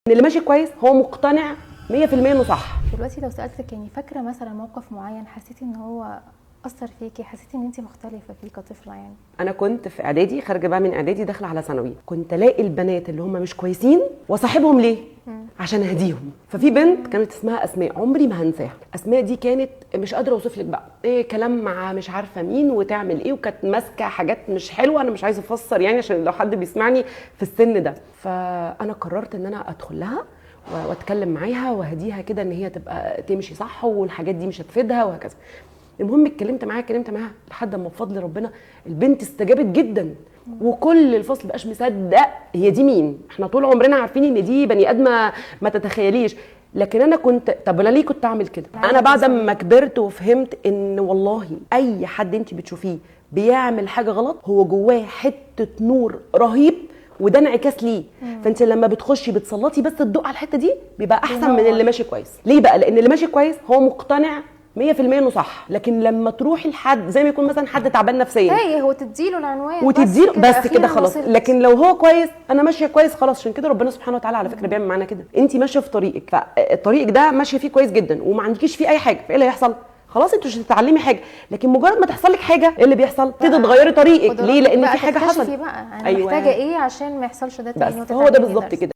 ان اللي ماشي كويس هو مقتنع 100% انه صح. دلوقتي لو سالتك يعني فاكره مثلا موقف معين حسيتي ان هو اثر فيكي، حسيتي ان انت مختلفه فيه كطفله يعني؟ انا كنت في اعدادي، خارجه بقى من اعدادي داخله على ثانوي، كنت الاقي البنات اللي هم مش كويسين واصاحبهم ليه؟ عشان اهديهم. ففي بنت كانت اسمها اسماء، عمري ما هنساها. اسماء دي كانت مش قادره اوصف لك بقى ايه كلام مع مش عارفه مين وتعمل ايه، وكانت ماسكه حاجات مش حلوه. انا مش عايزه افسر يعني عشان لو حد بيسمعني في السن ده. فانا قررت ان انا ادخل لها واتكلم معاها واهديها كده ان هي تبقى تمشي صح والحاجات دي مش هتفيدها وهكذا. المهم اتكلمت معاها لحد ما بفضل ربنا البنت استجابت جدا، وكل الفصل بقاش مصدق هي دي مين. احنا طول عمرنا عارفين ان دي بني ادمه ما تتخيليش، لكن انا كنت طب انا ليه كنت اعمل كده؟ انا بعد ما كبرت وفهمت ان والله اي حد انت بتشوفيه بيعمل حاجه غلط هو جواه حته نور رهيب، وده انعكاس ليه. فانت لما بتخشي بتسلطي بس الضوء على الحته دي بيبقى احسن من اللي ماشي كويس. ليه بقى؟ لان اللي ماشي كويس هو مقتنع 100% انه صح، لكن لما تروحي لحد زي ما يكون مثلا حد تعبان نفسيا تايه وتديله العنوان وتديله بس كده خلاص. لكن لو هو كويس انا ماشيه كويس خلاص. عشان كده ربنا سبحانه وتعالى على فكره بيعمل معانا كده. انت ماشيه في طريقك، فالطريق ده ماشيه فيه كويس جدا وما عندكيش فيه اي حاجه، فايه اللي هيحصل؟ خلاص انت مش هتتعلمي حاجه. لكن مجرد ما تحصل لك حاجه ايه اللي بيحصل؟ تبتدي تغيري طريقك. ليه؟ لان في حاجه حصلت. بقى انا محتاجه ايه عشان ما يحصلش ده تاني. بس هو ده بالظبط كده.